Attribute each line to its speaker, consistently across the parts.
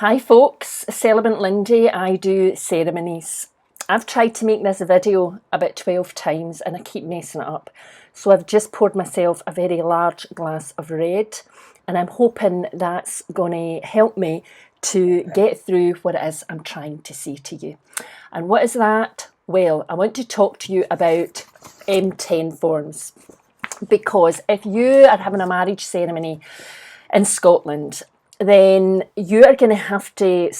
Speaker 1: Hi folks, Celebrant Lindy. I do ceremonies. I've tried to make this video about 12 times and I keep messing it up. So I've just poured myself a very large glass of red and I'm hoping that's going to help me to get through what it is I'm trying to say to you. And what is that? Well, I want to talk to you about M10 forms, because if you are having a marriage ceremony in Scotland, then you are going to have to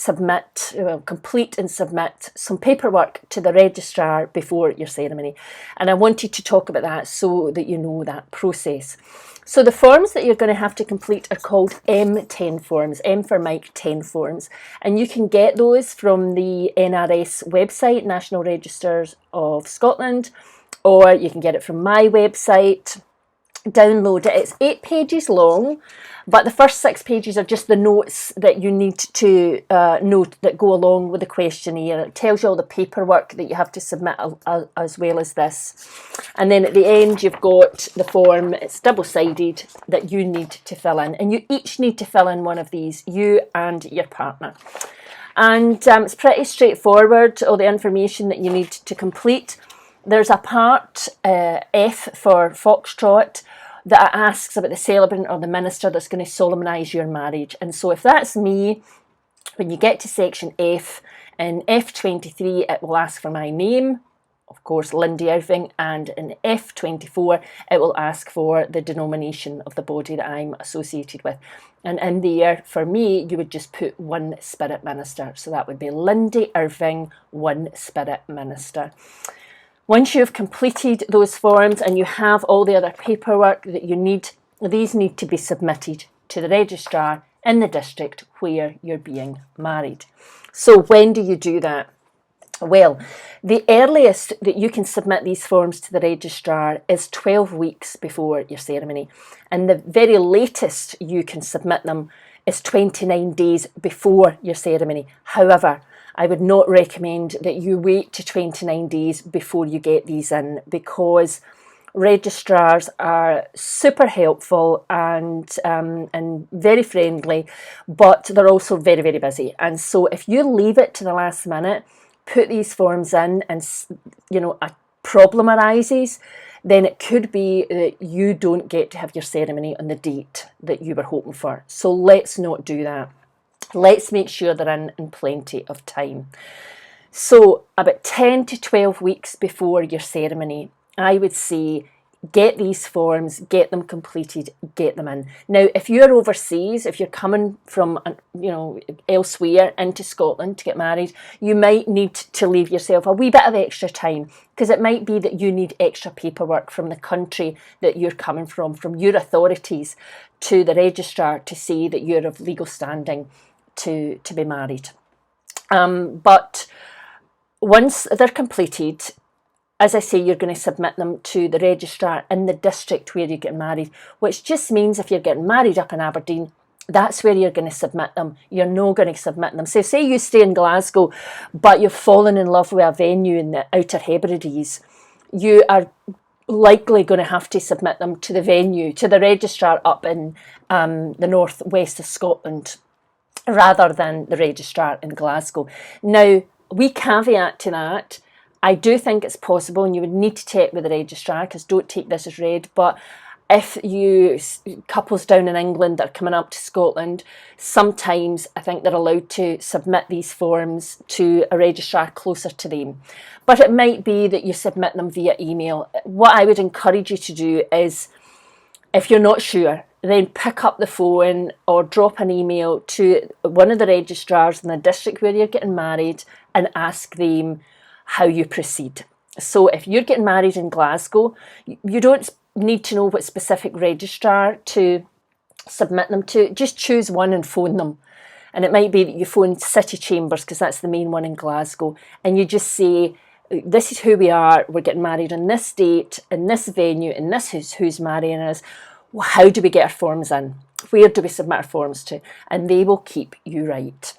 Speaker 1: complete and submit some paperwork to the registrar before your ceremony. And I wanted to talk about that so that you know that process. So the forms that you're going to have to complete are called M10 forms, M for Mike 10 forms. And you can get those from the NRS website, National Registers of Scotland, or you can get it from my website. Download it. It's 8 pages long, but the first 6 pages are just the notes that you need to note that go along with the questionnaire. It tells you all the paperwork that you have to submit as well as this. And then at the end you've got the form. It's double-sided that you need to fill in, and you each need to fill in one of these, you and your partner. And it's pretty straightforward, all the information that you need to complete. There's a part, F for Foxtrot, that asks about the celebrant or the minister that's going to solemnise your marriage. And so if that's me, when you get to section F, in F23 it will ask for my name, of course Lindy Irving, and in F24 it will ask for the denomination of the body that I'm associated with. And in there, for me, you would just put One Spirit Minister. So that would be Lindy Irving, One Spirit Minister. Once you've completed those forms and you have all the other paperwork that you need, these need to be submitted to the registrar in the district where you're being married. So when do you do that? Well, the earliest that you can submit these forms to the registrar is 12 weeks before your ceremony. And the very latest you can submit them is 29 days before your ceremony. However, I would not recommend that you wait to 29 days before you get these in, because registrars are super helpful and very friendly, but they're also very, very busy. And so if you leave it to the last minute, put these forms in, and a problem arises, then it could be that you don't get to have your ceremony on the date that you were hoping for. So let's not do that. Let's make sure they're in plenty of time. So about 10 to 12 weeks before your ceremony, I would say get these forms, get them completed, get them in. Now, if you're overseas, if you're coming from elsewhere into Scotland to get married, you might need to leave yourself a wee bit of extra time, because it might be that you need extra paperwork from the country that you're coming from your authorities, to the registrar to say that you're of legal standing to be married. But once they're completed, as I say, you're going to submit them to the registrar in the district where you get married, which just means if you're getting married up in Aberdeen, that's where you're going to submit them. You're not going to submit them. So say you stay in Glasgow, but you've fallen in love with a venue in the Outer Hebrides, you are likely going to have to submit them to the venue, to the registrar up in the northwest of Scotland, rather than the registrar in Glasgow. Now, we caveat to that. I do think it's possible, and you would need to check with the registrar, because don't take this as read, but if couples down in England that are coming up to Scotland, sometimes I think they're allowed to submit these forms to a registrar closer to them. But it might be that you submit them via email. What I would encourage you to do is, if you're not sure, then pick up the phone or drop an email to one of the registrars in the district where you're getting married and ask them how you proceed. So if you're getting married in Glasgow, you don't need to know what specific registrar to submit them to. Just choose one and phone them. And it might be that you phone City Chambers, because that's the main one in Glasgow, and you just say, this is who we are, we're getting married on this date, in this venue, and this is who's marrying us. How do we get our forms in? Where do we submit our forms to? And they will keep you right.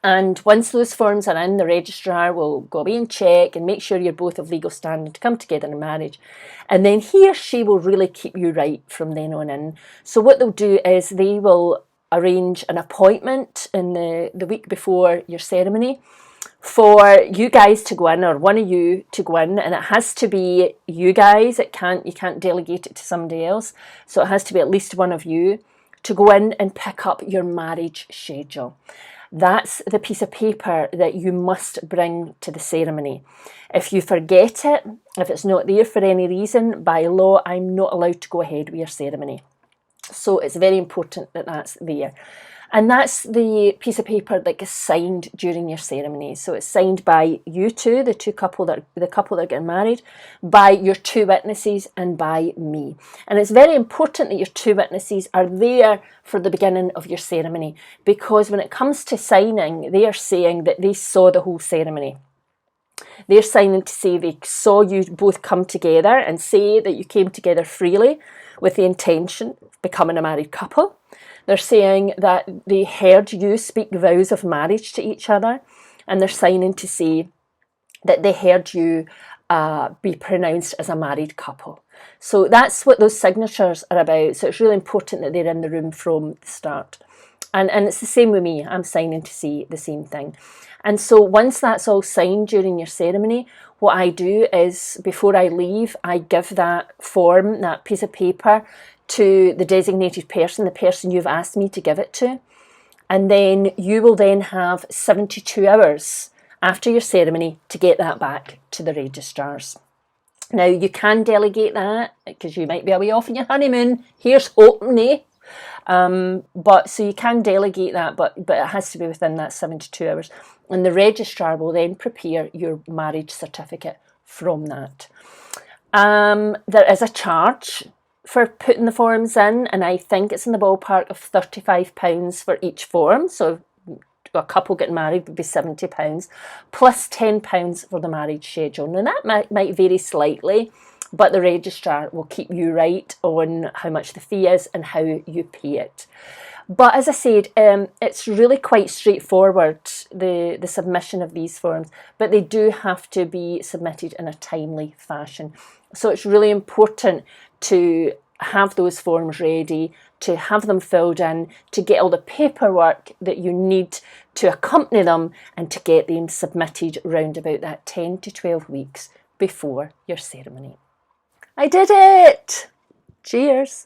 Speaker 1: And once those forms are in, the registrar will go away and check and make sure you're both of legal standing to come together in marriage. And then he or she will really keep you right from then on in. So what they'll do is they will arrange an appointment in the week before your ceremony for you guys to go in, or one of you to go in, and it has to be you guys. You can't delegate it to somebody else. So it has to be at least one of you to go in and pick up your marriage schedule. That's the piece of paper that you must bring to the ceremony. If you forget it, if it's not there for any reason, by law, I'm not allowed to go ahead with your ceremony. So it's very important that that's there. And that's the piece of paper that gets signed during your ceremony. So it's signed by you two, the couple that are getting married, by your two witnesses, and by me. And it's very important that your two witnesses are there for the beginning of your ceremony, because when it comes to signing, they are saying that they saw the whole ceremony. They're signing to say they saw you both come together, and say that you came together freely with the intention of becoming a married couple. They're saying that they heard you speak vows of marriage to each other, and they're signing to say that they heard you be pronounced as a married couple. So that's what those signatures are about. So it's really important that they're in the room from the start. And it's the same with me. I'm signing to say the same thing. And so once that's all signed during your ceremony, what I do is, before I leave, I give that form, that piece of paper, to the designated person, the person you've asked me to give it to. And then you will then have 72 hours after your ceremony to get that back to the registrars. Now, you can delegate that, because you might be away off on your honeymoon. Here's hoping, eh? But so you can delegate that, but it has to be within that 72 hours. And the registrar will then prepare your marriage certificate from that. There is a charge for putting the forms in, and I think it's in the ballpark of £35 for each form. So a couple getting married would be £70, plus £10 for the marriage schedule. Now that might vary slightly, but the registrar will keep you right on how much the fee is and how you pay it. But as I said, it's really quite straightforward, the submission of these forms, but they do have to be submitted in a timely fashion. So it's really important to have those forms ready, to have them filled in, to get all the paperwork that you need to accompany them, and to get them submitted round about that 10 to 12 weeks before your ceremony. I did it! Cheers!